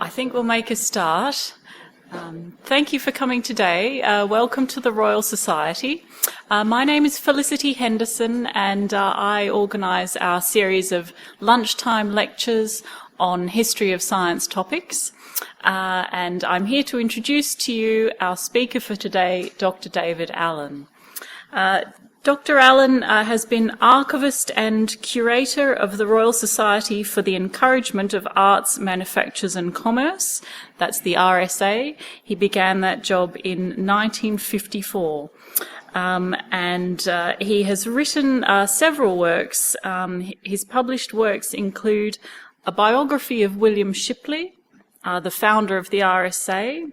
I think we'll make a start. Thank you for coming today. Welcome to the Royal Society. My name is Felicity Henderson, and I organise our series of lunchtime lectures on history of science topics. And I'm here to introduce to you our speaker for today, Dr. David Allen. Dr. Allen has been Archivist and Curator of the Royal Society for the Encouragement of Arts, Manufactures and Commerce. That's the RSA. He began that job in 1954. And he has written several works. His published works include a biography of William Shipley, the founder of the RSA,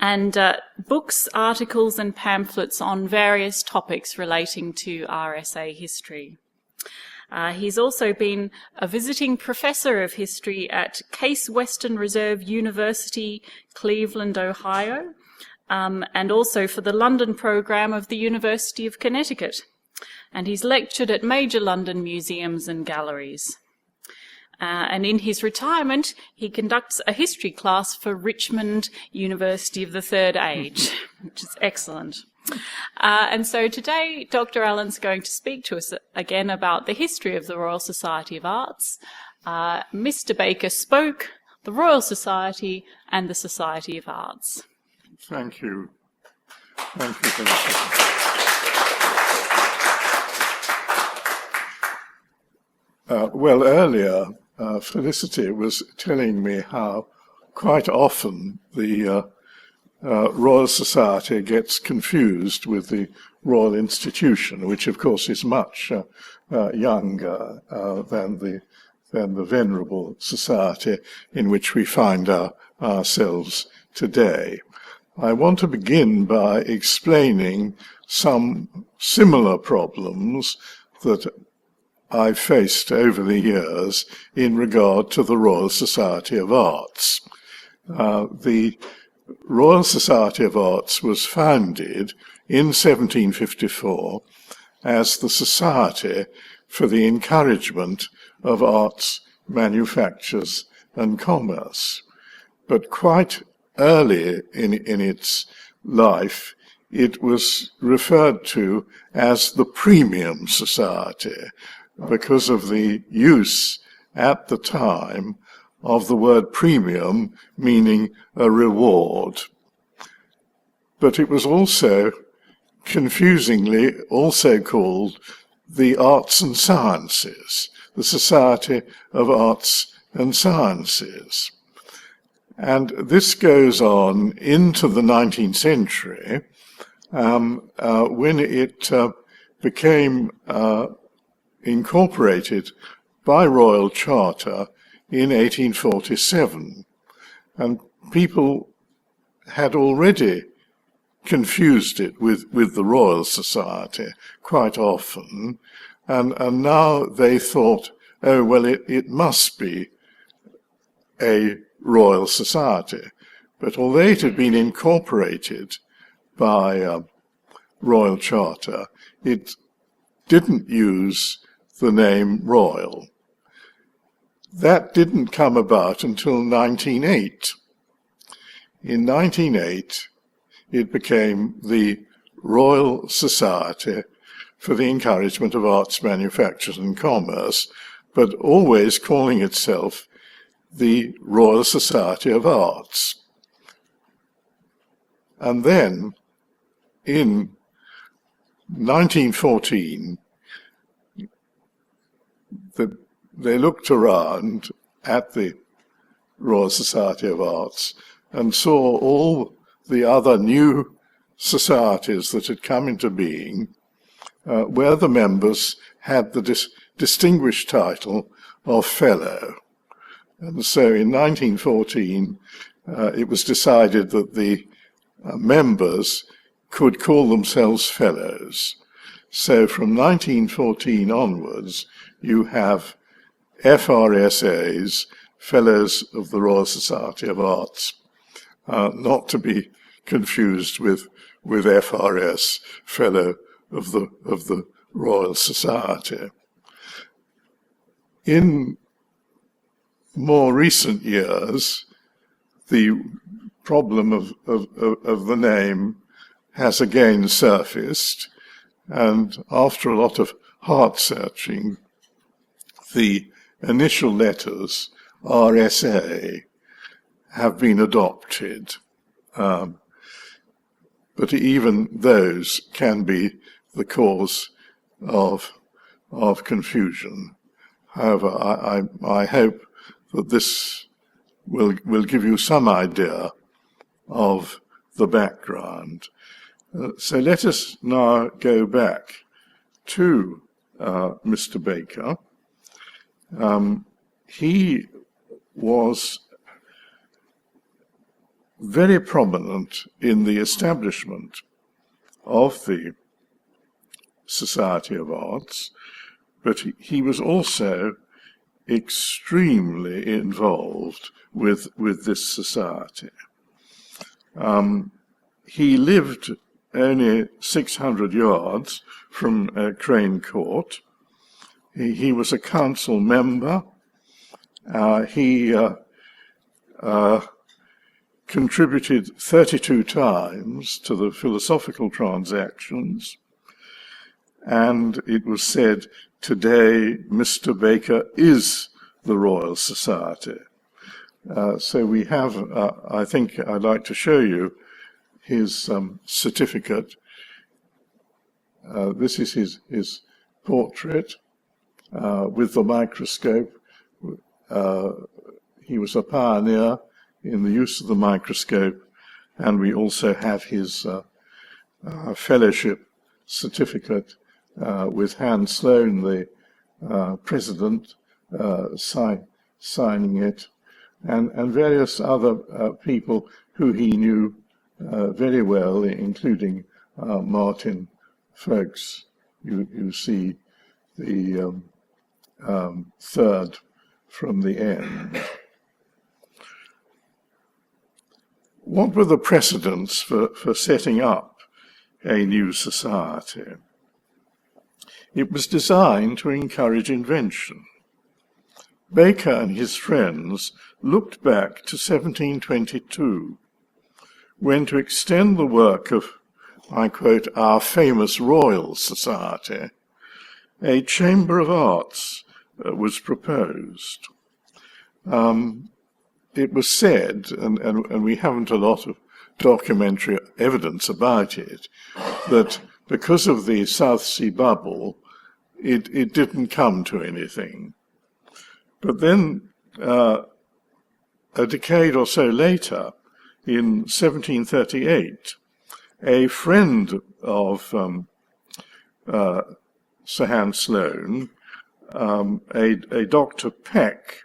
and books, articles and pamphlets on various topics relating to RSA history. He's also been a visiting professor of history at Case Western Reserve University, Cleveland, Ohio, and also for the London program of the University of Connecticut. And he's lectured at major London museums and galleries. And in his retirement, he conducts a history class for Richmond University of the Third Age, which is excellent. And so today, Dr. Allen's going to speak to us again about the history of the Royal Society of Arts. Mr. Baker spoke, the Royal Society and the Society of Arts. Thank you. Thank you, Felicity. Well, earlier, Felicity was telling me how quite often the Royal Society gets confused with the Royal Institution, which of course is much younger than the venerable society in which we find ourselves today. I want to begin by explaining some similar problems that I've faced over the years in regard to the Royal Society of Arts. The Royal Society of Arts was founded in 1754 as the Society for the Encouragement of Arts, Manufactures and Commerce. But quite early in its life, it was referred to as the Premium Society, because of the use at the time of the word premium, meaning a reward. But it was also, confusingly, also called the Arts and Sciences, the Society of Arts and Sciences. And this goes on into the 19th century, when it became incorporated by Royal Charter in 1847. And people had already confused it with the Royal Society quite often. And now they thought, oh, well, it must be a Royal Society. But although it had been incorporated by Royal Charter, it didn't use the name Royal. That didn't come about until 1908. In 1908, it became the Royal Society for the Encouragement of Arts, Manufactures and Commerce, but always calling itself the Royal Society of Arts. And then, in 1914, they looked around at the Royal Society of Arts and saw all the other new societies that had come into being, where the members had the distinguished title of Fellow. And so in 1914, it was decided that the members could call themselves Fellows. So from 1914 onwards, you have FRSAs, Fellows of the Royal Society of Arts, not to be confused with FRS, Fellow of the Royal Society. In more recent years, the problem of the name has again surfaced, and after a lot of heart searching, the initial letters RSA have been adopted. But even those can be the cause of confusion. However, I hope that this will give you some idea of the background. So let us now go back to Mr. Baker. He was very prominent in the establishment of the Society of Arts, but he was also extremely involved with this society. He lived only 600 yards from Crane Court. He was a council member. He contributed 32 times to the philosophical transactions, and it was said, today Mr. Baker is the Royal Society. So we have, I think I'd like to show you his certificate. This is his portrait with the microscope. He was a pioneer in the use of the microscope, and we also have his fellowship certificate with Hans Sloane, the president, signing it, and various other people who he knew very well, including Martin Folkes. You see the third from the end. What were the precedents for setting up a new society? It was designed to encourage invention. Baker and his friends looked back to 1722, when, to extend the work of, I quote, our famous Royal Society, a Chamber of Arts was proposed. It was said, and we haven't a lot of documentary evidence about it, that because of the South Sea bubble, it didn't come to anything. But then, a decade or so later, in 1738, a friend of Sir Hans Sloane, a Dr. Peck,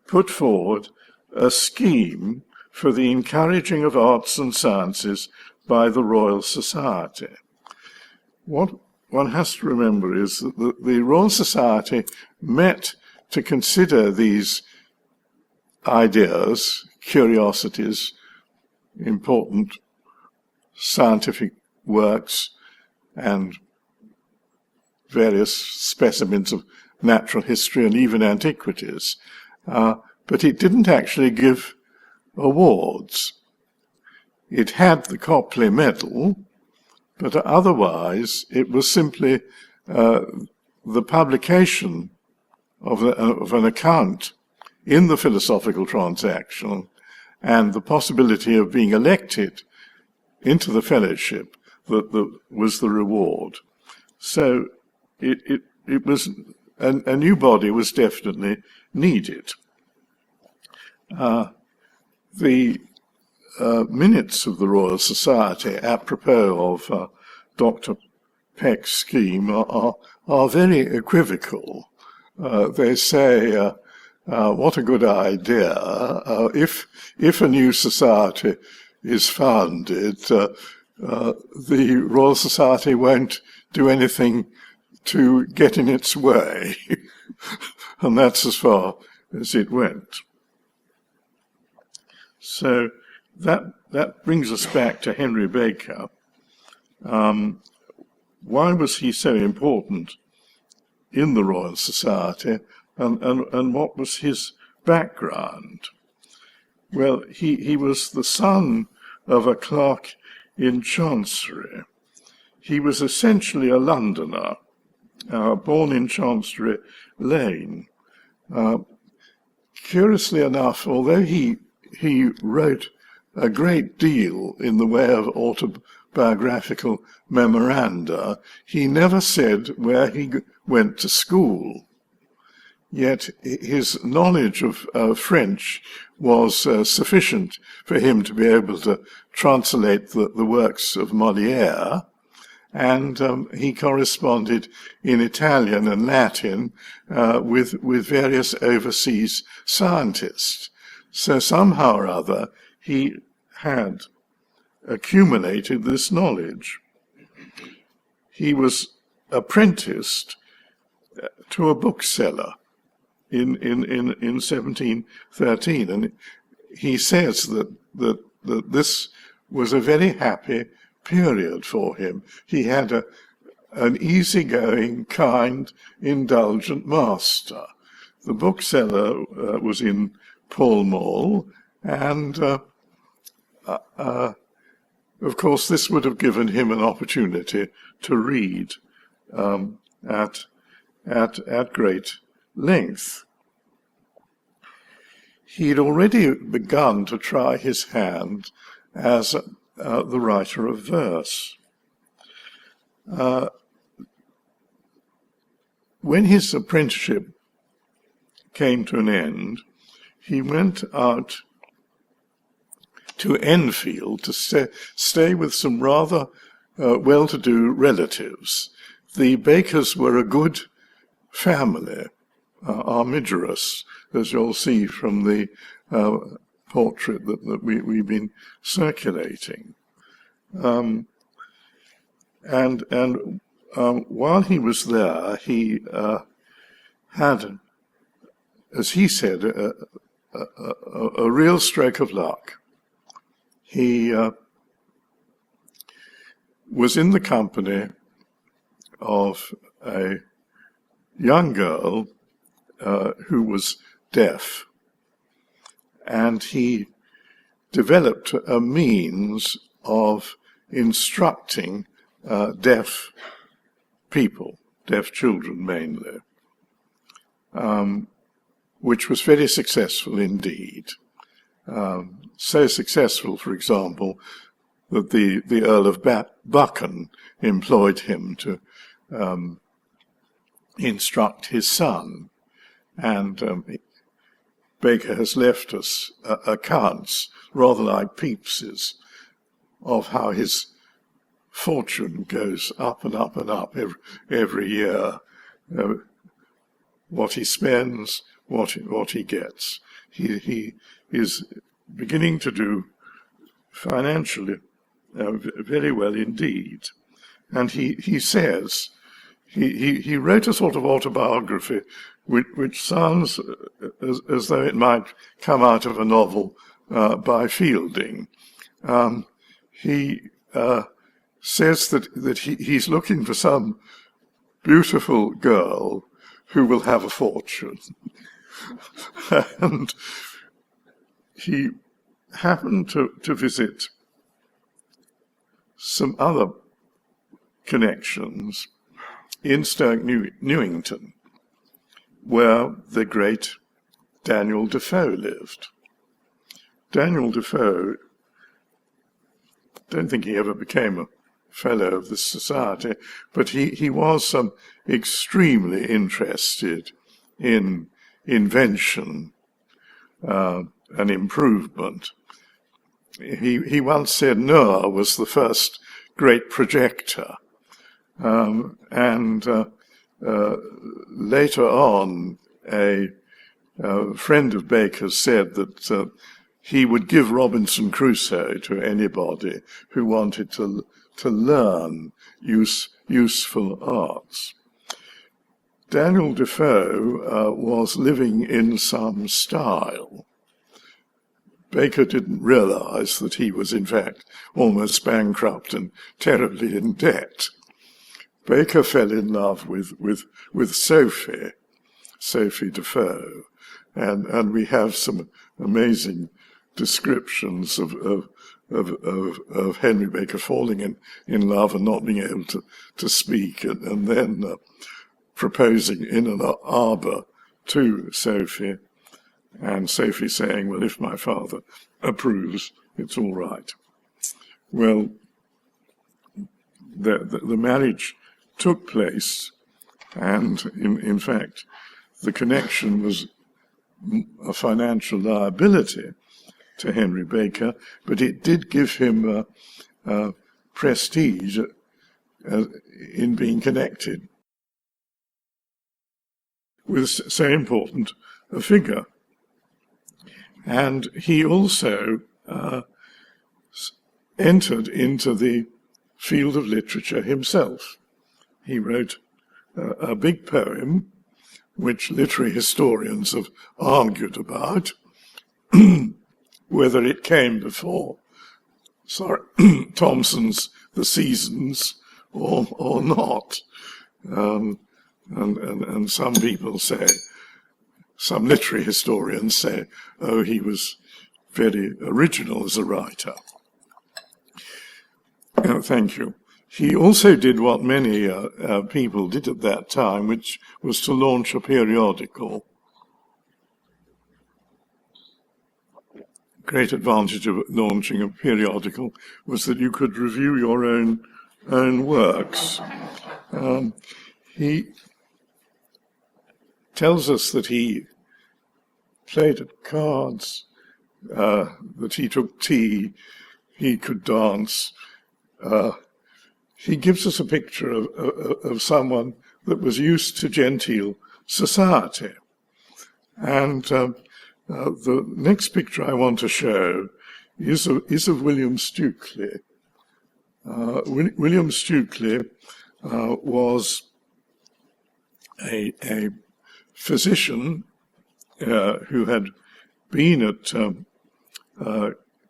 put forward a scheme for the encouraging of arts and sciences by the Royal Society. What one has to remember is that the Royal Society met to consider these ideas, curiosities, important scientific works, and various specimens of natural history and even antiquities. But it didn't actually give awards. It had the Copley Medal, but otherwise it was simply the publication of an account in the Philosophical Transaction and the possibility of being elected into the fellowship that was the reward. So it was a new body was definitely needed. The minutes of the Royal Society, apropos of Dr. Peck's scheme, are very equivocal. They say, what a good idea. If a new society is founded, the Royal Society won't do anything to get in its way. And that's as far as it went. So that brings us back to Henry Baker. Why was he so important in the Royal Society, and what was his background? Well, he was the son of a clerk in Chancery. He was essentially a Londoner, born in Chancery Lane. Curiously enough, although he wrote a great deal in the way of autobiographical memoranda, he never said where he went to school. Yet his knowledge of French was sufficient for him to be able to translate the works of Molière, and he corresponded in Italian and Latin with various overseas scientists. So somehow or other he had accumulated this knowledge. He was apprenticed to a bookseller in 1713, and he says that this was a very happy period for him. He had an easygoing, kind, indulgent master. The bookseller was in Pall Mall, and of course this would have given him an opportunity to read at great length. He'd already begun to try his hand as the writer of verse. When his apprenticeship came to an end, he went out to Enfield to stay with some rather well-to-do relatives. The Bakers were a good family, armigerous, as you'll see from the portrait that we've been circulating. While he was there, he had, as he said, a real stroke of luck. He was in the company of a young girl who was deaf, and he developed a means of instructing deaf people, deaf children mainly, which was very successful indeed. So successful, for example, that the Earl of Buchan employed him to instruct his son, and Baker has left us accounts, rather like Pepys's, of how his fortune goes up and up and up every year. What he spends, what he gets. He is beginning to do financially very well indeed. And he says, he wrote a sort of autobiography which sounds as though it might come out of a novel by Fielding. He says that he's looking for some beautiful girl who will have a fortune. And he happened to visit some other connections in Stoke Newington, where the great Daniel Defoe lived. Daniel Defoe, don't think he ever became a fellow of the society, but he was extremely interested in invention and improvement. He once said Noah was the first great projector, and later on a friend of Baker's said that he would give Robinson Crusoe to anybody who wanted to learn useful arts. Daniel Defoe was living in some style. Baker didn't realize that he was, in fact, almost bankrupt and terribly in debt. Baker fell in love with Sophie Defoe, and we have some amazing descriptions of Henry Baker falling in love and not being able to speak, and then proposing in an arbour to Sophie, and Sophie saying, well, if my father approves, it's all right. Well, the marriage took place, and in fact, the connection was a financial liability to Henry Baker, but it did give him prestige in being connected with so important a figure. And he also entered into the field of literature himself. He wrote a big poem, which literary historians have argued about, whether it came before Thomson's The Seasons or not. And some people say, some literary historians say, oh, he was very original as a writer. Thank you. He also did what many people did at that time, which was to launch a periodical. Great advantage of launching a periodical was that you could review your own works. He tells us that he played at cards, that he took tea, he could dance. He gives us a picture of someone that was used to genteel society. And the next picture I want to show is of William Stukeley. William Stukeley was a physician who had been at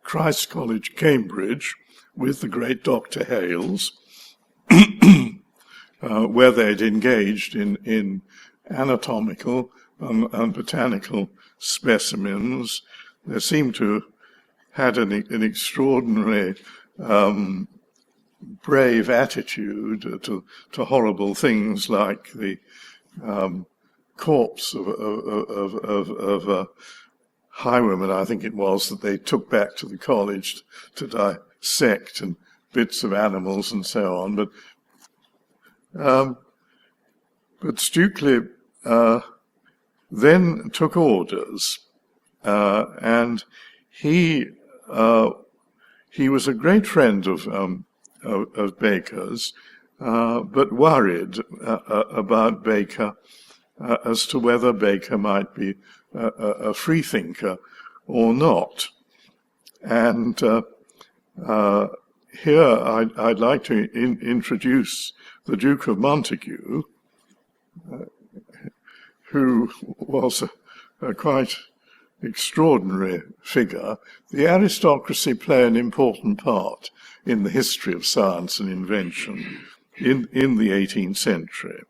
Christ's College, Cambridge, with the great Dr. Hales, where they'd engaged in anatomical and botanical specimens. They seem to have had an extraordinary brave attitude to horrible things like the corpse of a highwayman, I think it was, that they took back to the college to dissect, and bits of animals and so on. But Stukeley then took orders, and he was a great friend of Baker's, but worried about Baker as to whether Baker might be a freethinker or not. And here I'd like to introduce the Duke of Montague, who was a quite extraordinary figure. The aristocracy play an important part in the history of science and invention in the 18th century.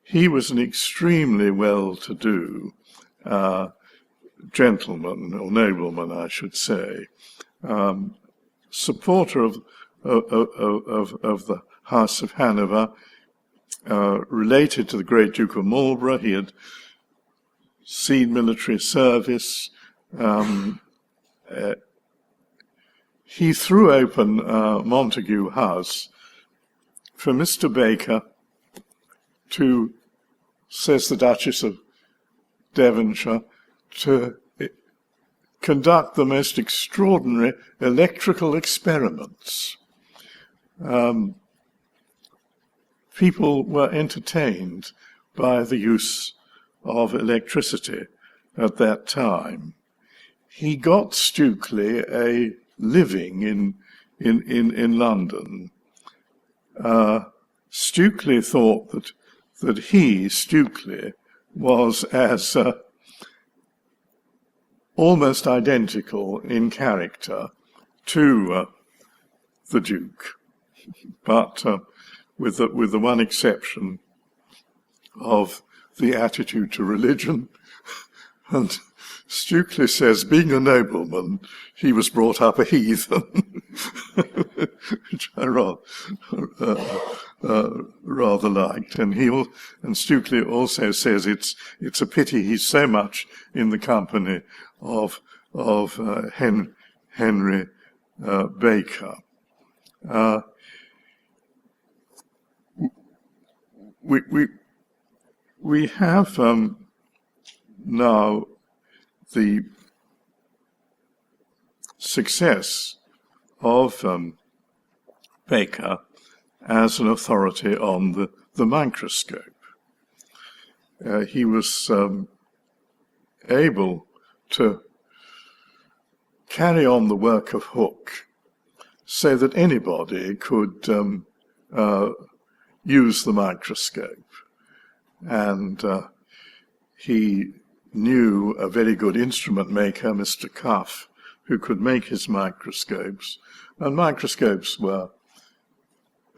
He was an extremely well-to-do gentleman, or nobleman, I should say, supporter of the House of Hanover, related to the great Duke of Marlborough. He had seen military service. He threw open Montague House for Mr. Baker to, says the Duchess of Devonshire, to conduct the most extraordinary electrical experiments. People were entertained by the use of electricity at that time. He got Stukeley a living in London. Stukeley thought that he, Stukeley, was as almost identical in character to the Duke, but with the one exception of the attitude to religion And Stukeley says, being a nobleman, he was brought up a heathen, which I rather liked. And Stukeley also says it's a pity he's so much in the company of Henry Baker. We have now the success of Baker as an authority on the microscope. He was able to carry on the work of Hooke so that anybody could use the microscope. And he knew a very good instrument maker, Mr. Cuff, who could make his microscopes. And microscopes were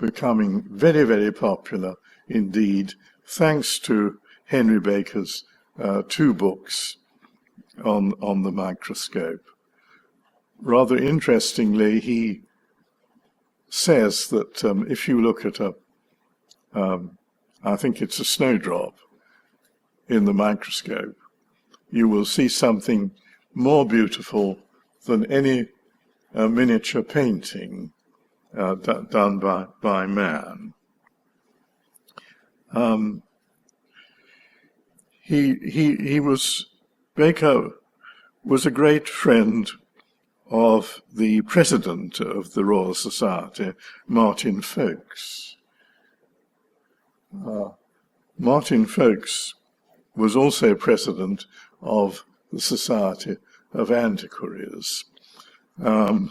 becoming very, very popular indeed, thanks to Henry Baker's 2 books on the microscope. Rather interestingly, he says that if you look at I think it's a snowdrop in the microscope, you will see something more beautiful than any miniature painting done by man. Baker was a great friend of the president of the Royal Society, Martin Folkes. Martin Folkes was also president of the Society of Antiquaries, and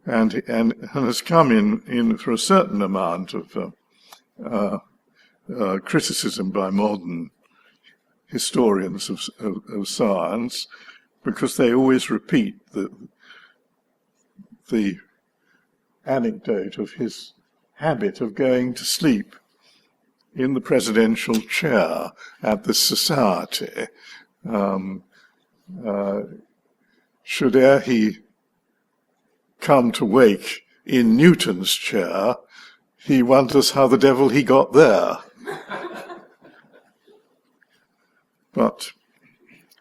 has come in for a certain amount of criticism by modern historians of science, because they always repeat the anecdote of his habit of going to sleep in the presidential chair at the society. Should e'er he come to wake in Newton's chair, he wonders how the devil he got there. But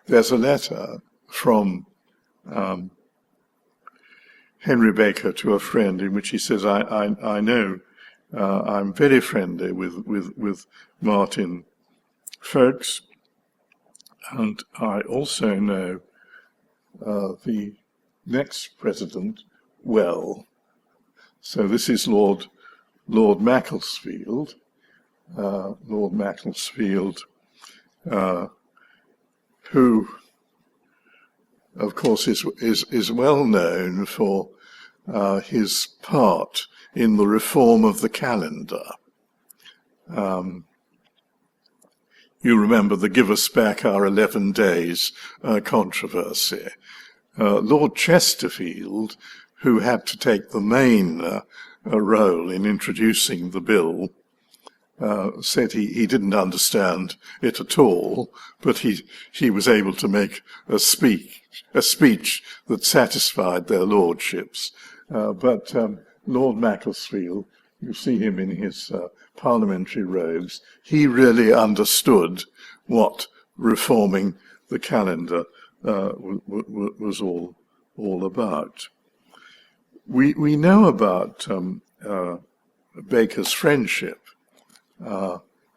there's a letter from Henry Baker to a friend in which he says, I know I'm very friendly with Martin Folkes, and I also know the next president well. So this is Lord Macclesfield. Lord Macclesfield, who, of course, is well known for his part in the reform of the calendar. You remember the give us back our 11 days controversy. Lord Chesterfield, who had to take the main role in introducing the bill, said he didn't understand it at all, but he was able to make a speech that satisfied their lordships. But Lord Macclesfield, you see him in his parliamentary robes, he really understood what reforming the calendar was all about. We know about Baker's friendship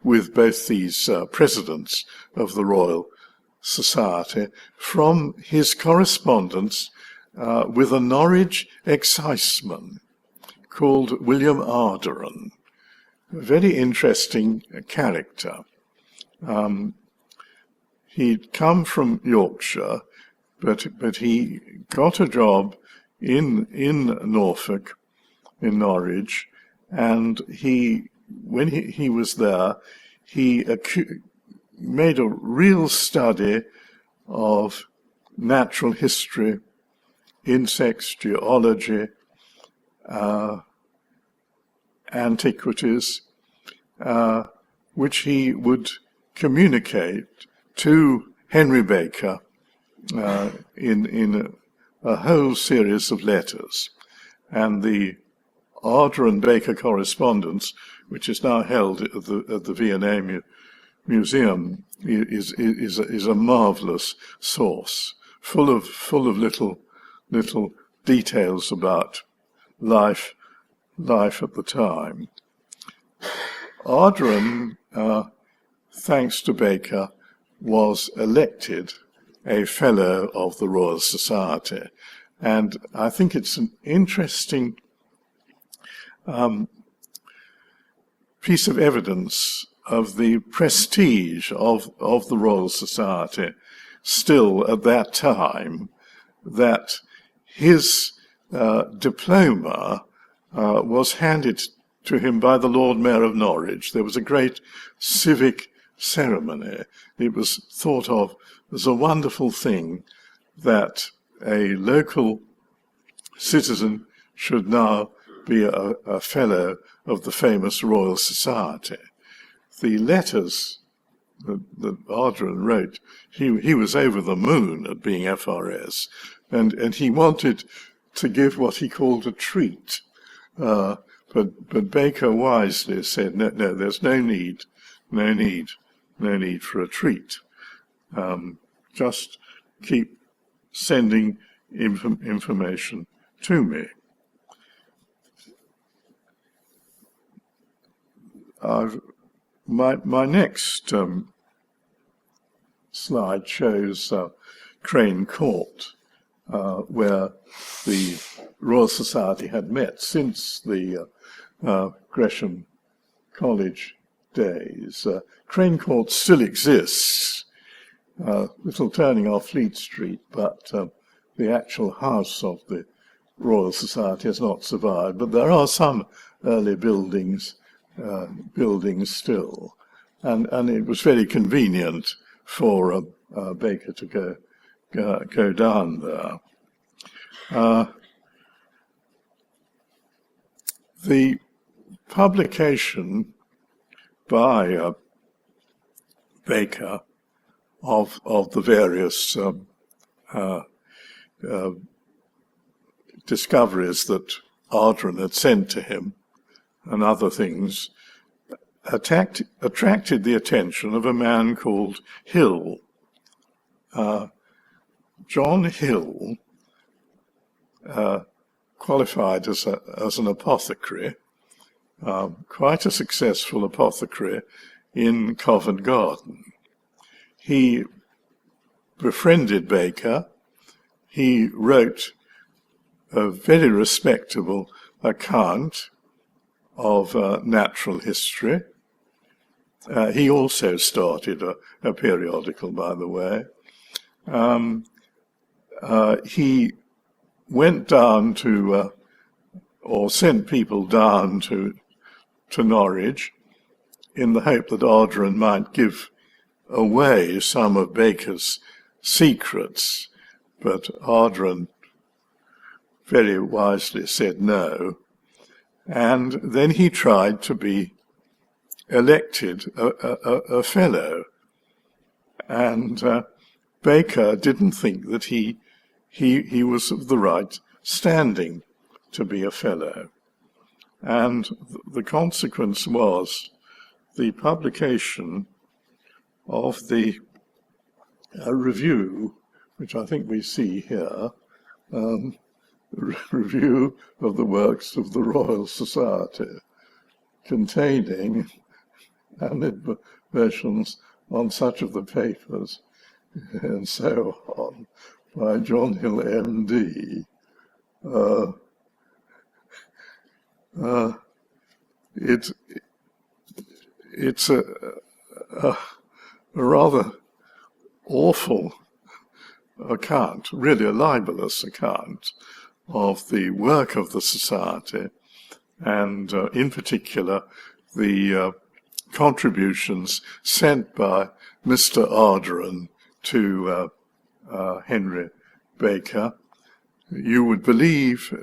with both these presidents of the Royal Society from his correspondence with a Norwich exciseman called William Arderon, a very interesting character. He'd come from Yorkshire, but he got a job in Norfolk, in Norwich, and when he was there, he made a real study of natural history, insects, geology, antiquities, which he would communicate to Henry Baker in a whole series of letters. And the Arder and Baker correspondence, which is now held at the V&A Museum, is a marvelous source, full of little details about life at the time. Ardren, thanks to Baker, was elected a Fellow of the Royal Society. And I think it's an interesting piece of evidence of the prestige of the Royal Society still at that time, that his diploma was handed to him by the Lord Mayor of Norwich. There was a great civic ceremony. It was thought of as a wonderful thing that a local citizen should now be a Fellow of the famous Royal Society. The letters that Ardren wrote, he was over the moon at being FRS, and he wanted to give what he called a treat. But Baker wisely said, no, there's no need for a treat. Just keep sending information to me. My next slide shows Crane Court, where the Royal Society had met since the Gresham College days. Crane Court still exists, little turning off Fleet Street, but the actual house of the Royal Society has not survived. But there are some early buildings still, and it was very convenient for Baker to go down there. The publication by Baker of the various discoveries that Ardren had sent to him and other things attracted the attention of a man called Hill. John Hill qualified as an apothecary, quite a successful apothecary in Covent Garden. He befriended Baker. He wrote a very respectable account of natural history. He also started a periodical, by the way. He went down to, or sent people down to Norwich in the hope that Ardren might give away some of Baker's secrets, but Ardren very wisely said no. And then he tried to be elected a fellow. And Baker didn't think that he was of the right standing to be a fellow. And the consequence was the publication of the review, which I think we see here, review of the works of the Royal Society, containing animadversions on such of the papers and so on by John Hill, M.D. It's a rather awful account, really a libelous account of the work of the Society, and in particular the contributions sent by Mr. Ardren to Henry Baker. You would believe,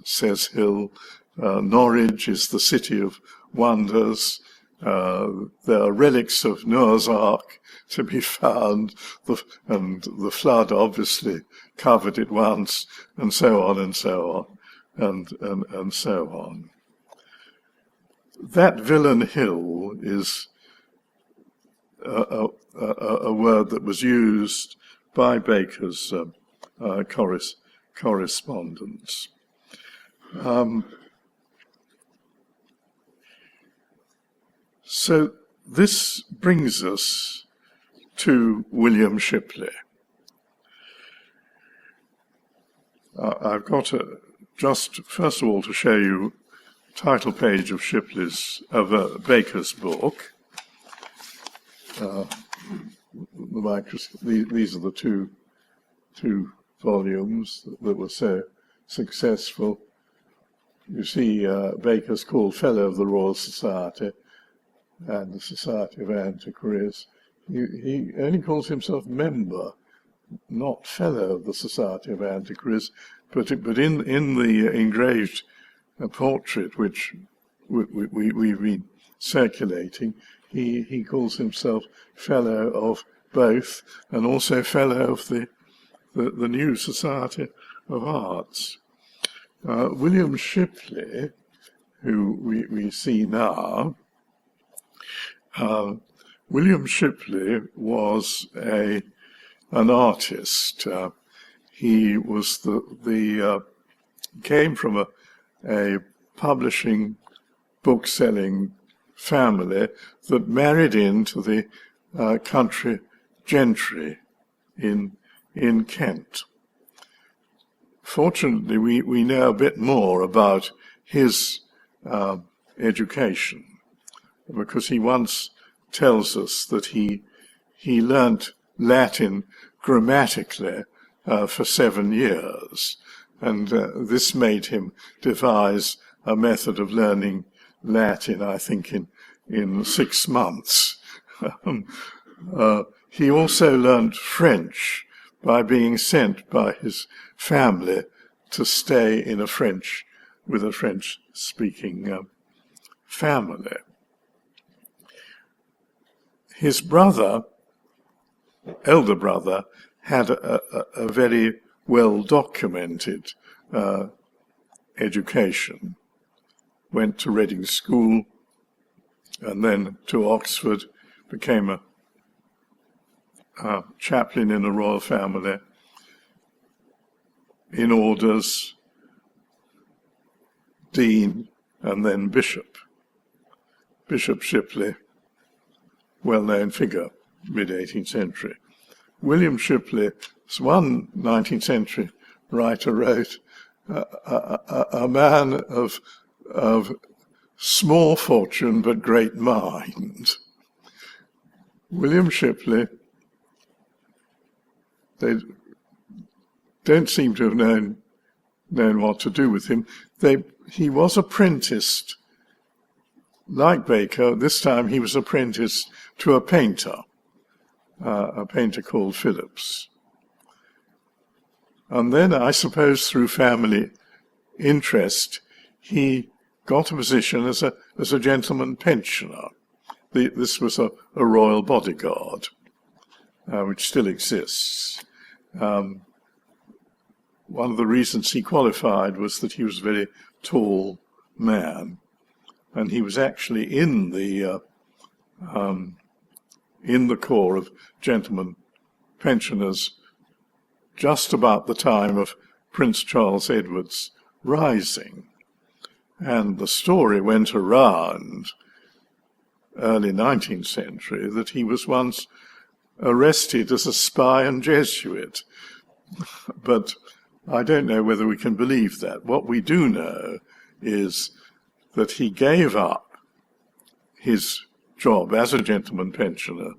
says Hill, Norwich is the city of wonders, There are relics of Noah's Ark to be found, and the flood obviously covered it once, and so on and so on, and so on. That Villain Hill is a word that was used by Baker's correspondence. So this brings us to William Shipley. I've got just first of all to show you the title page of Baker's book. These are the two volumes that were so successful. You see, Baker's called Fellow of the Royal Society and the Society of Antiquaries. He only calls himself member, not Fellow of the Society of Antiquaries, but in the engraved portrait which we've been circulating, he calls himself Fellow of both, and also Fellow of the new Society of Arts. William Shipley, who we see now, William Shipley was an artist. He was came from a publishing, book-selling family that married into the country gentry in Kent. Fortunately, we know a bit more about his education, because he once tells us that he learnt Latin grammatically for 7 years, and this made him devise a method of learning Latin, I think, in 6 months. He also learnt French by being sent by his family to stay with a French-speaking family. His elder brother, had a very well-documented education. Went to Reading School and then to Oxford, became a chaplain in a royal family, in orders, dean, and then bishop. Bishop Shipley, well-known figure, mid-18th century. William Shipley, one 19th century writer wrote, a man of small fortune but great mind. William Shipley, they don't seem to have known what to do with him. He was apprenticed, like Baker. This time he was apprenticed to a painter called Phillips. And then, I suppose, through family interest, he got a position as a gentleman pensioner. This was a royal bodyguard, which still exists. One of the reasons he qualified was that he was a very tall man, and he was actually in the corps of gentlemen pensioners just about the time of Prince Charles Edward's rising. And the story went around, early 19th century, that he was once arrested as a spy and Jesuit. But I don't know whether we can believe that. What we do know is that he gave up his job as a gentleman pensioner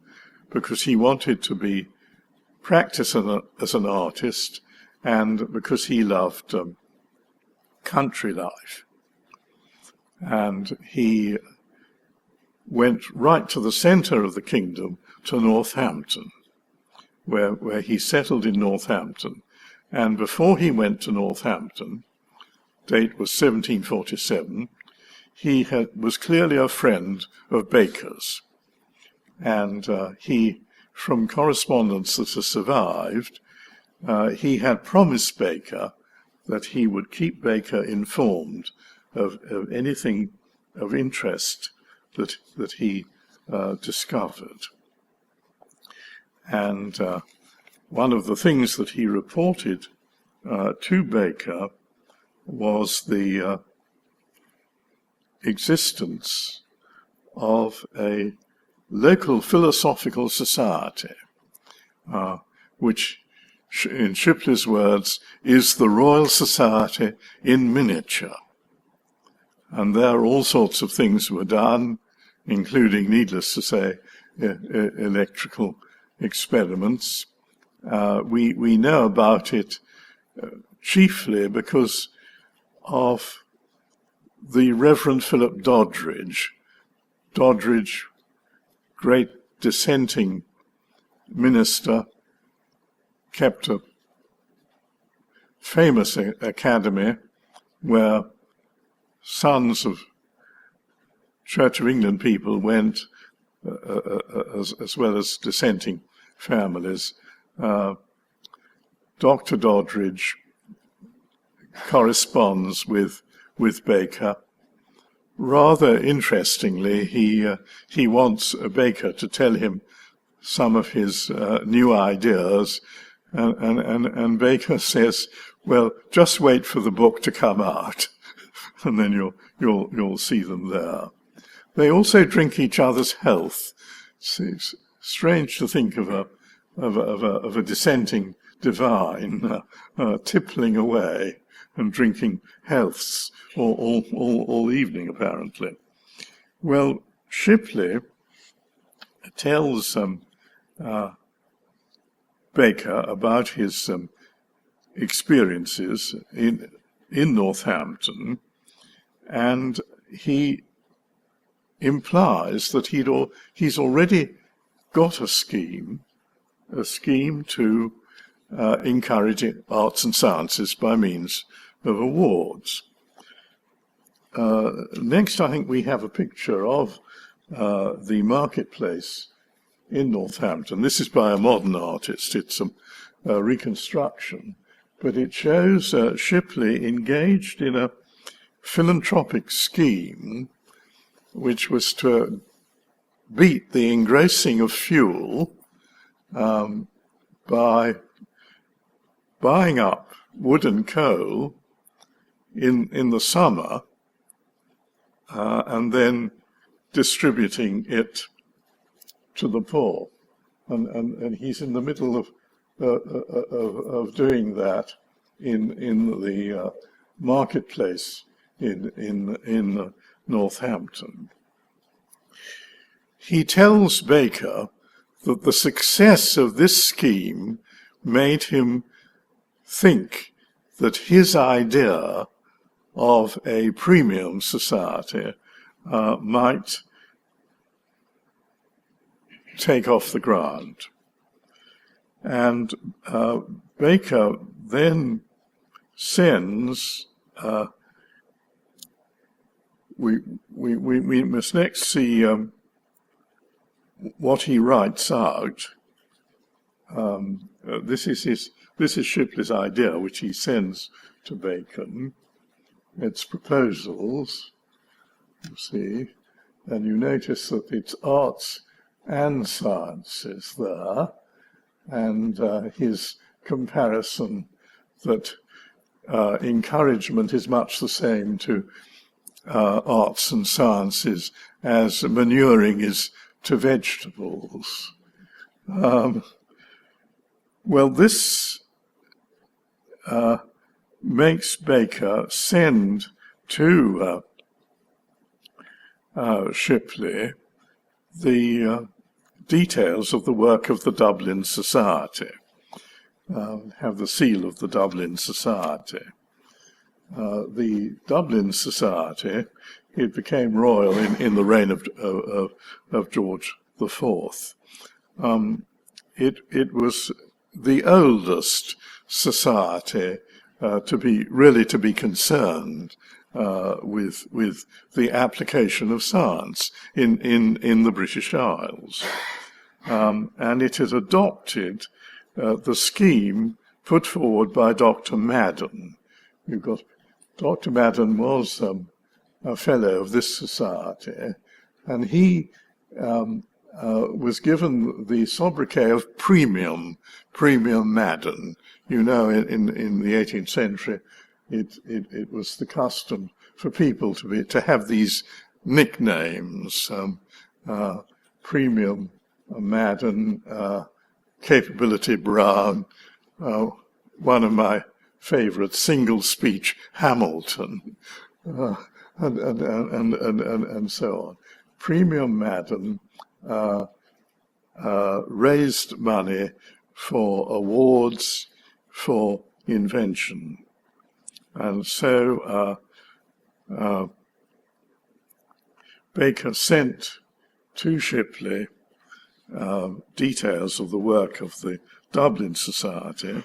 because he wanted to practice as an artist, and because he loved country life. And he went right to the centre of the kingdom, to Northampton, where he settled in Northampton. And before he went to Northampton, date was 1747, was clearly a friend of Baker's, and he, from correspondence that has survived, he had promised Baker that he would keep Baker informed of anything of interest that he discovered. And one of the things that he reported to Baker was the existence of a local philosophical society, which, in Shipley's words, is the Royal Society in miniature. And there all sorts of things were done, including, needless to say, electrical experiments. We know about it chiefly because of the Reverend Philip Doddridge, great dissenting minister, kept a famous academy where sons of Church of England people went, as well as dissenting families. Dr. Doddridge corresponds with Baker. Rather interestingly, he wants Baker to tell him some of his new ideas, and Baker says, "Well, just wait for the book to come out, and then you'll see them there." They also drink each other's health. It's strange to think of a dissenting divine tippling away and drinking healths all evening, apparently. Well, Shipley tells Baker about his experiences in Northampton, and he implies that he's already got a scheme to encourage arts and sciences by means of awards. Next, I think we have a picture of the marketplace in Northampton. This is by a modern artist. It's a reconstruction, but it shows Shipley engaged in a philanthropic scheme which was to beat the engrossing of fuel by buying up wood and coal in the summer and then distributing it to the poor. And he's in the middle of doing that in the marketplace in Northampton. He tells Baker that the success of this scheme made him think that his idea of a premium society might take off the ground. And Baker then sends, we must next see what he writes out. This is Shipley's idea, which he sends to Bacon. It's proposals, you see, and you notice that it's arts and sciences there, and his comparison that encouragement is much the same to arts and sciences as manuring is to vegetables. Well, this makes Baker send to Shipley the details of the work of the Dublin Society, have the seal of the Dublin Society. The Dublin Society, it became royal in the reign of George IV. It was the oldest society to be concerned with the application of science in the British Isles. And it has adopted the scheme put forward by Dr. Madden. Dr. Madden was a fellow of this society, and he was given the sobriquet of Premium Madden. You know, in the 18th century, it was the custom for people to have these nicknames, Premium Madden, Capability Brown, one of my favourite, Single Speech Hamilton, and so on. Premium Madden raised money for awards for invention. And so Baker sent to Shipley details of the work of the Dublin Society,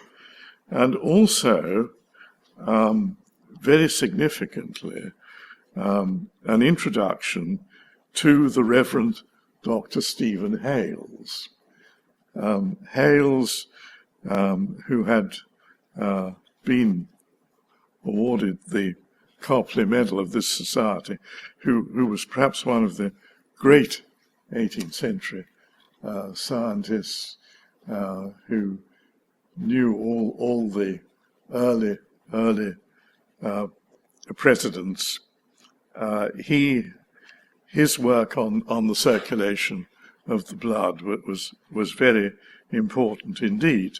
and also, very significantly, an introduction to the Reverend Dr. Stephen Hales. Hales, who had been awarded the Copley Medal of this society, who was perhaps one of the great 18th century scientists who knew all the early precedents. His work on the circulation of the blood was very important indeed,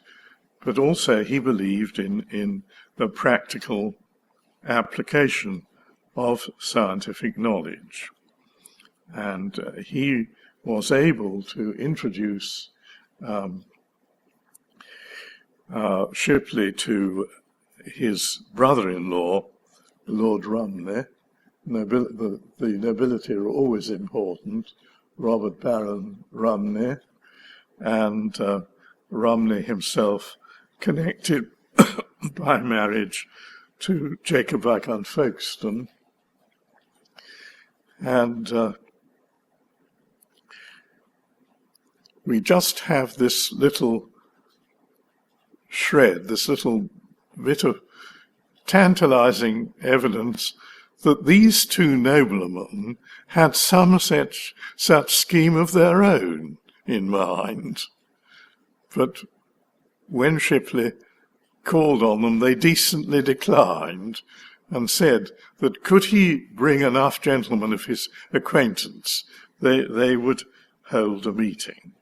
but also he believed in the practical application of scientific knowledge. And he was able to introduce Shipley to his brother-in-law, Lord Rumney. The nobility are always important, Robert Barron Rumney, and Rumney himself connected by marriage to Jacob Viscount Folkestone. And we just have this little shred, this little bit of tantalizing evidence that these two noblemen had some such scheme of their own in mind. But when Shipley called on them, they decently declined and said that could he bring enough gentlemen of his acquaintance, they would hold a meeting.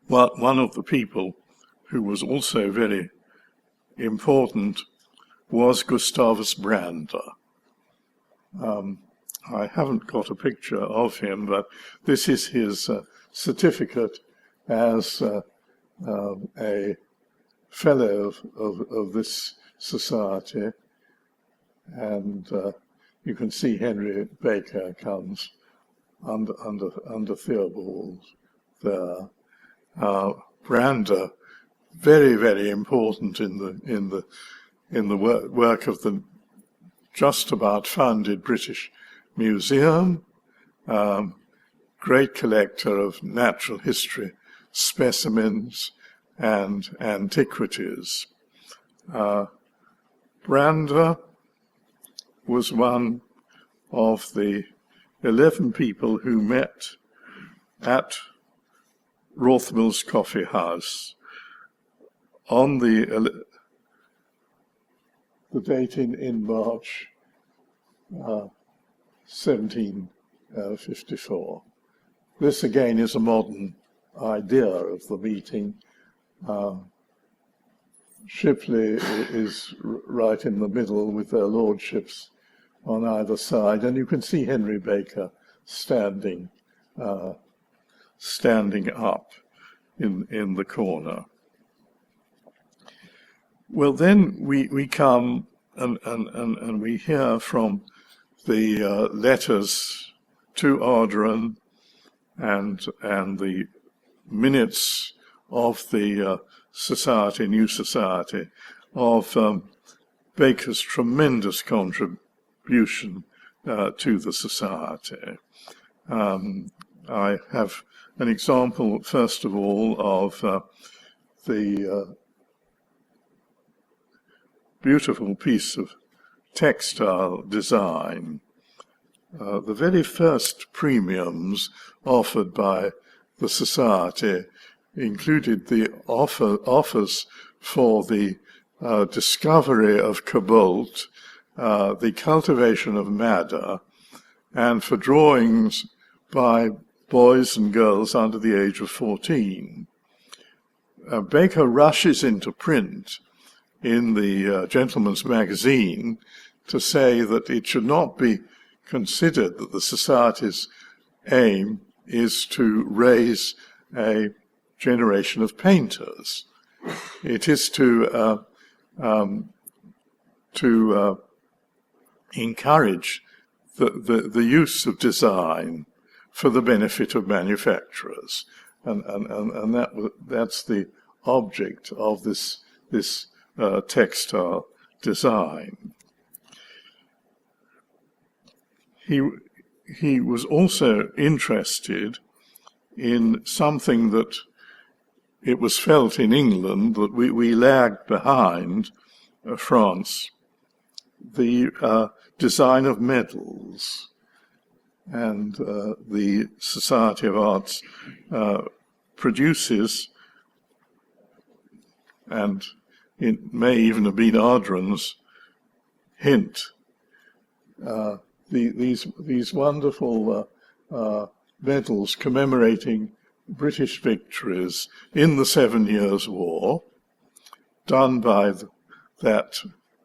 One of the people who was also very important was Gustavus Brander. I haven't got a picture of him, but this is his certificate as a fellow of this society. And you can see Henry Baker comes under Theobald there. Brander, very, very important in the work of the just about founded British Museum, great collector of natural history specimens and antiquities. Brander was one of the 11 people who met at Rothmill's Coffee House on the date in March 1754. This again is a modern idea of the meeting. Shipley is right in the middle with their lordships on either side, and you can see Henry Baker standing up in the corner. Well, then we come and we hear from the letters to Arderon and the minutes of the society, new society, of Baker's tremendous contribution to the Society. I have an example, first of all, of the beautiful piece of textile design. The very first premiums offered by the Society included the offers for the discovery of cobalt, the cultivation of madder, and for drawings by boys and girls under the age of 14. Baker rushes into print in the Gentleman's Magazine to say that it should not be considered that the Society's aim is to raise a generation of painters. It is to encourage the use of design for the benefit of manufacturers, and that's the object of this textile design. He was also interested in something that it was felt in England that we lagged behind France, the design of medals. And the Society of Arts produces, and it may even have been Ardren's hint, these wonderful medals commemorating British victories in the 7 Years' War, done by that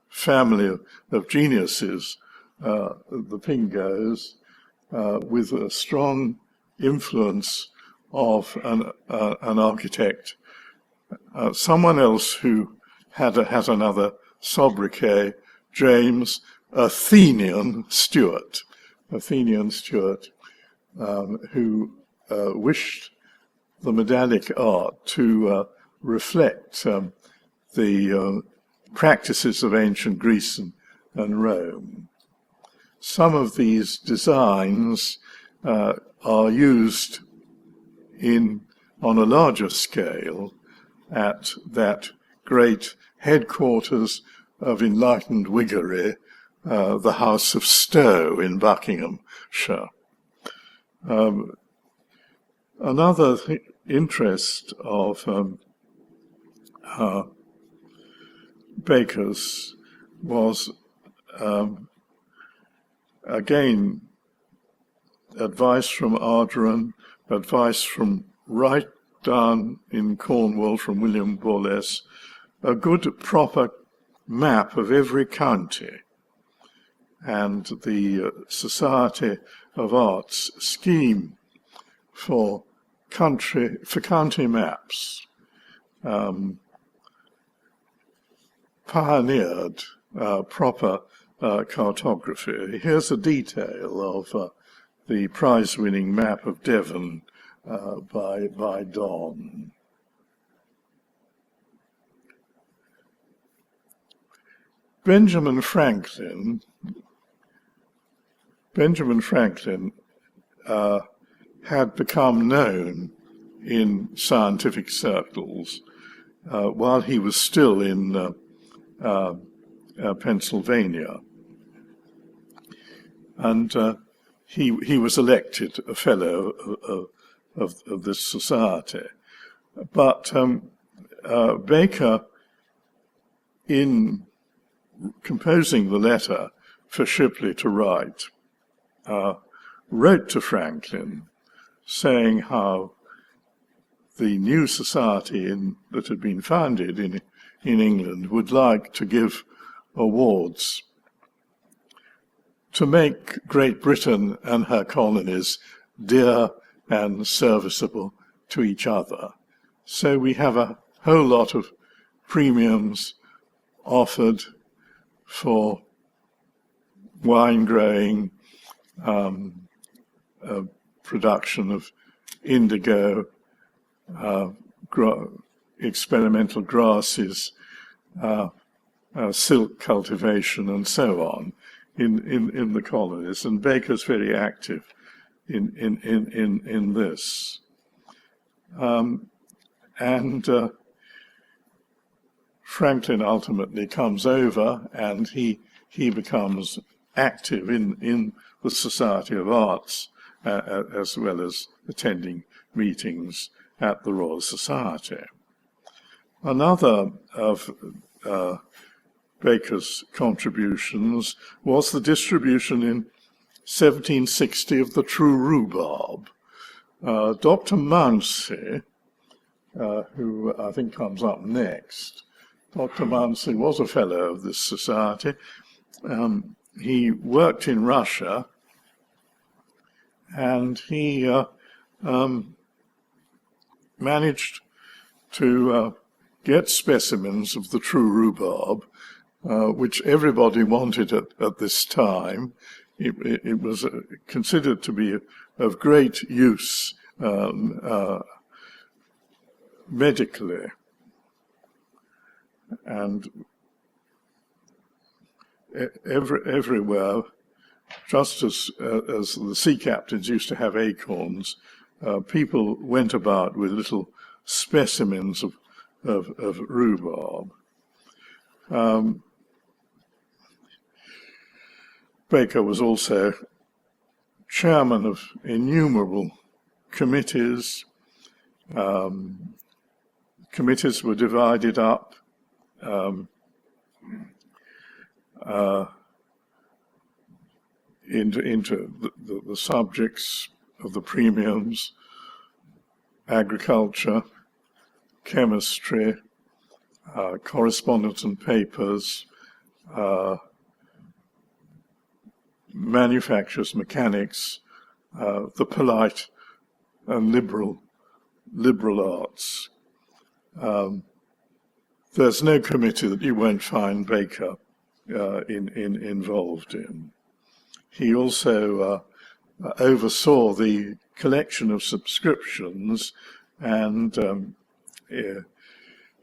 family of geniuses, the Pingos, with a strong influence of an architect, someone else who had another sobriquet, James Athenian Stewart, who wished the medallic art to reflect the practices of ancient Greece and Rome. Some of these designs are used on a larger scale at that great headquarters of enlightened Whiggery, the House of Stowe in Buckinghamshire. Another interest of Baker's was, again, advice from Ardren, advice from right down in Cornwall from William Wallace, a good proper map of every county. And the Society of Arts scheme for county maps pioneered proper cartography. Here's a detail of the prize-winning map of Devon by Don. Benjamin Franklin had become known in scientific circles while he was still in Pennsylvania. And he was elected a fellow of this society. But Baker, in composing the letter for Shipley to write, wrote to Franklin saying how the new society that had been founded in England would like to give awards to make Great Britain and her colonies dear and serviceable to each other. So we have a whole lot of premiums offered for wine growing, production of indigo, experimental grasses, silk cultivation and so on in the colonies, and Baker's very active in this. Franklin ultimately comes over, and he becomes active in the Society of Arts, as well as attending meetings at the Royal Society. Another of Baker's contributions was the distribution in 1760 of the True Rhubarb. Dr. Mounsey, who I think comes up next, Dr. Mounsey was a fellow of this society. He worked in Russia, and he managed to get specimens of the true rhubarb, which everybody wanted at this time. It was considered to be of great use medically. And everywhere, just as the sea captains used to have acorns, people went about with little specimens of rhubarb. Baker was also chairman of innumerable committees. Committees were divided up into the subjects of the premiums: agriculture, chemistry, correspondence and papers, manufactures, mechanics, the polite and liberal arts. There's no committee that you won't find Baker involved in. He also oversaw the collection of subscriptions and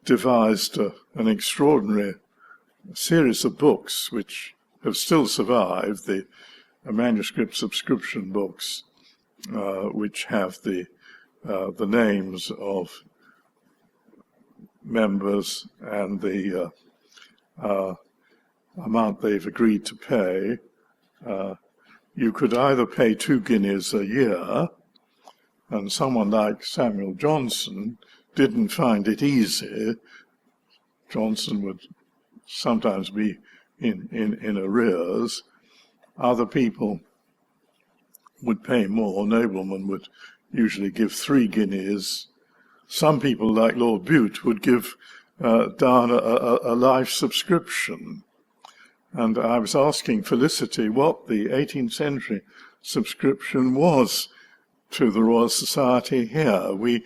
devised an extraordinary series of books which have still survived, the manuscript subscription books, which have the names of members and the amount they've agreed to pay. You could either pay 2 guineas a year, and someone like Samuel Johnson didn't find it easy. Johnson would sometimes be in arrears. Other people would pay more. Noblemen would usually give 3 guineas. Some people, like Lord Bute, would give down a life subscription. And I was asking Felicity what the 18th century subscription was to the Royal Society here. We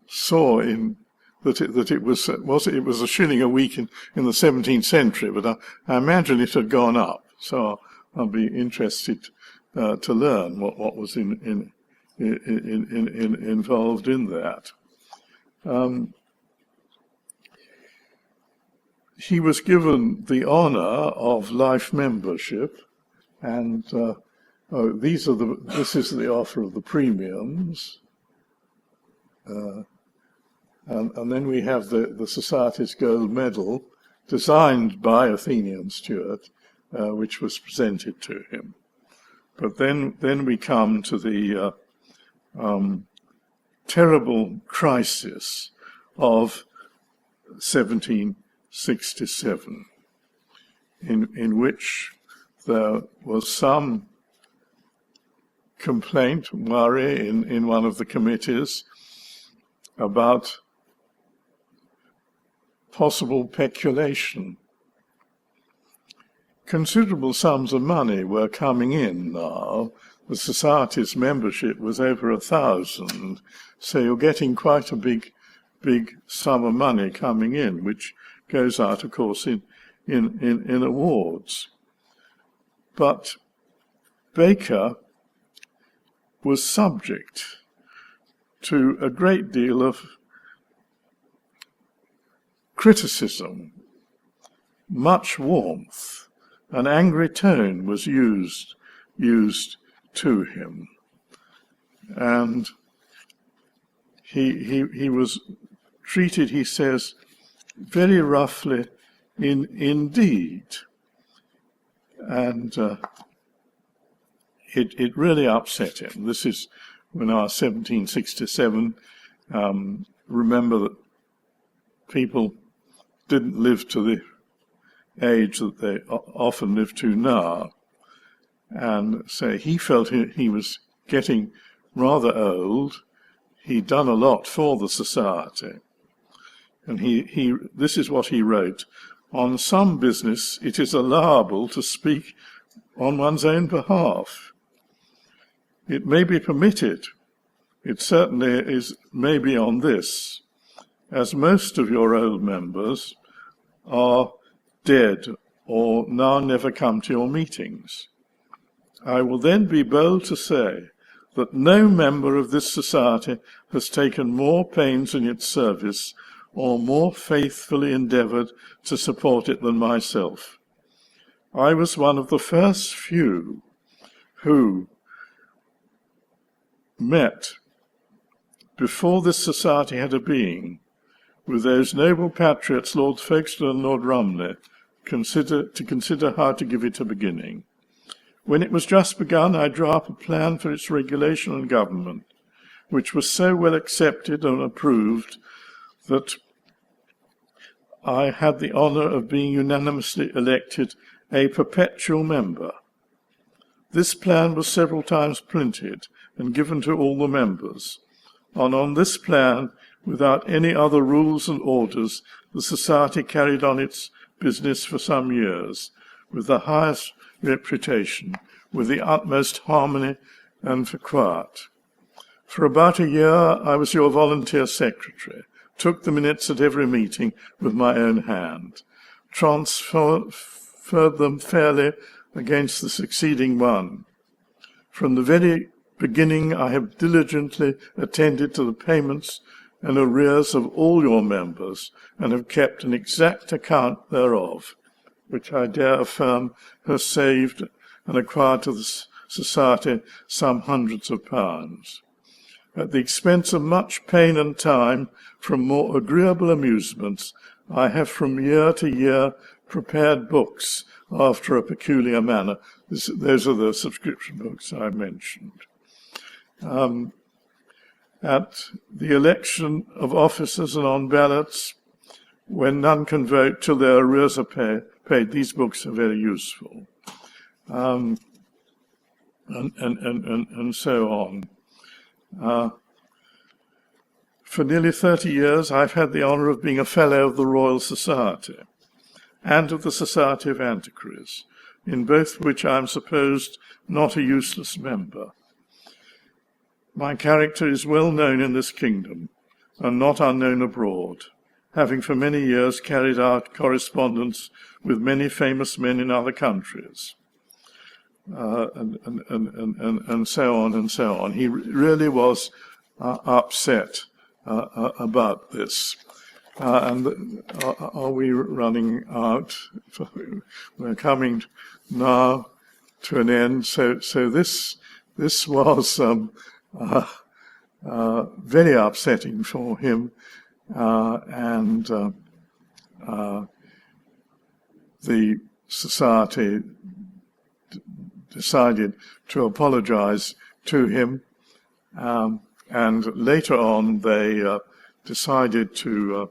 saw that it was a shilling a week in the 17th century, but I imagine it had gone up. So I'll be interested to learn what was involved in that. He was given the honour of life membership, and this is the offer of the premiums, and then we have the Society's gold medal, designed by Athenian Stewart, which was presented to him. But then we come to the terrible crisis of 1767, in which there was some complaint, worry in one of the committees about possible peculation. Considerable sums of money were coming in now. The Society's membership was over 1,000, so you're getting quite a big sum of money coming in, which goes out, of course, in awards. But Baker was subject to a great deal of criticism much warmth. An angry tone was used to him. And he was treated, he says, very roughly indeed. And it really upset him. This is when I was 1767. Remember that people didn't live to the age that they often live to now. And so he felt he was getting rather old. He'd done a lot for the society. And this is what he wrote: "On some business it is allowable to speak on one's own behalf. It may be permitted. It certainly may be on this, as most of your old members are dead or now never come to your meetings. I will then be bold to say that no member of this society has taken more pains in its service or more faithfully endeavoured to support it than myself. I was one of the first few who met, before this society had a being, with those noble patriots, Lord Folkestone and Lord Rumley, to consider how to give it a beginning. When it was just begun, I drew up a plan for its regulation and government, which was so well accepted and approved that I had the honour of being unanimously elected a perpetual member. This plan was several times printed and given to all the members, and on this plan, without any other rules and orders, the society carried on its business for some years, with the highest reputation, with the utmost harmony and for quiet. For about a year I was your volunteer secretary, took the minutes at every meeting with my own hand, transferred them fairly against the succeeding one. From the very beginning I have diligently attended to the payments and arrears of all your members, and have kept an exact account thereof, which I dare affirm has saved and acquired to the society some hundreds of pounds. At the expense of much pain and time from more agreeable amusements, I have from year to year prepared books after a peculiar manner." Those are the subscription books I mentioned. At the election of officers and on ballots, when none can vote till their arrears are paid, these books are very useful. And so on. For nearly 30 years, I've had the honour of being a Fellow of the Royal Society and of the Society of Antiquaries, in both which I am supposed not a useless member. My character is well known in this kingdom, and not unknown abroad, having for many years carried out correspondence with many famous men in other countries, and so on and so on. He really was upset about this. And are we running out? We're coming now to an end. So this was very upsetting for him, and the society decided to apologize to him, and later on they decided to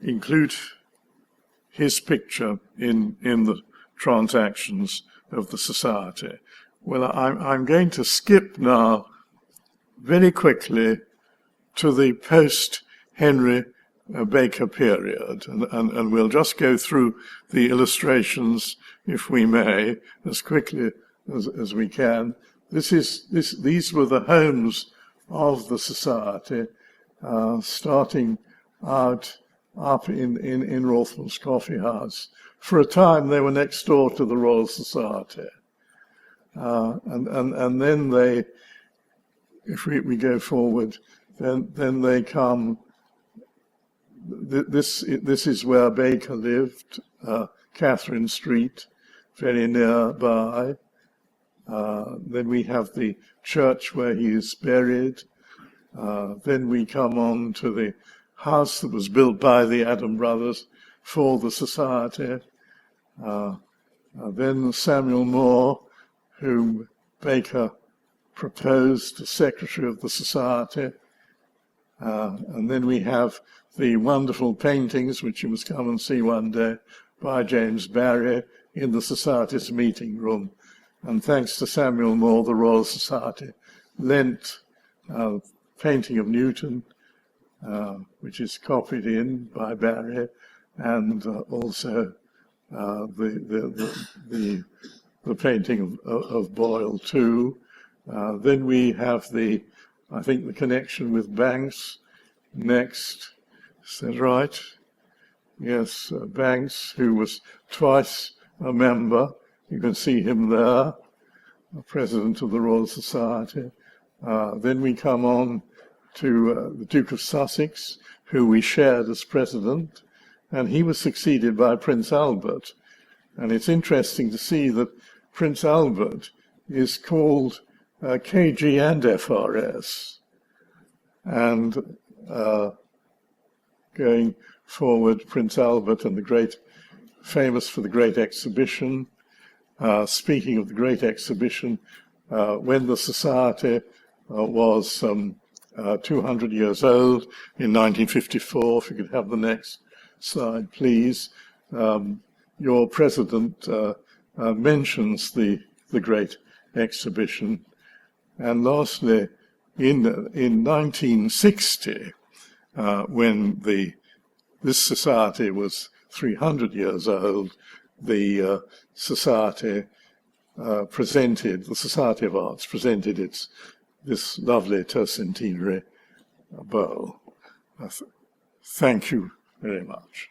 include his picture in the transactions of the society. Well, I'm going to skip now very quickly to the post-Henry Baker period, and we'll just go through the illustrations, if we may, as quickly as we can. These were the homes of the society, starting out up in Rothwell's Coffee House. For a time, they were next door to the Royal Society. And then they, if we go forward, then they come this is where Baker lived, Catherine Street, very nearby. Then we have the church where he is buried. Then we come on to the house that was built by the Adam brothers for the society. Then Samuel Moore, whom Baker proposed as secretary of the society. And then we have the wonderful paintings, which you must come and see one day, by James Barry in the Society's meeting room. And thanks to Samuel Moore, the Royal Society lent a painting of Newton, which is copied in by Barry, and also the painting of Boyle too. Then we have I think the connection with Banks next. Is that right? Yes, Banks, who was twice a member. You can see him there, president of the Royal Society. Then we come on to the Duke of Sussex, who we shared as president, and he was succeeded by Prince Albert. And it's interesting to see that Prince Albert is called KG and FRS. And going forward, Prince Albert and famous for the Great Exhibition. Speaking of the Great Exhibition, when the Society was 200 years old in 1954, if you could have the next slide, please, your president mentions the Great Exhibition. And lastly, in 1960, when this society was 300 years old, the Society the Society of Arts presented this lovely tercentenary bowl. Thank you very much.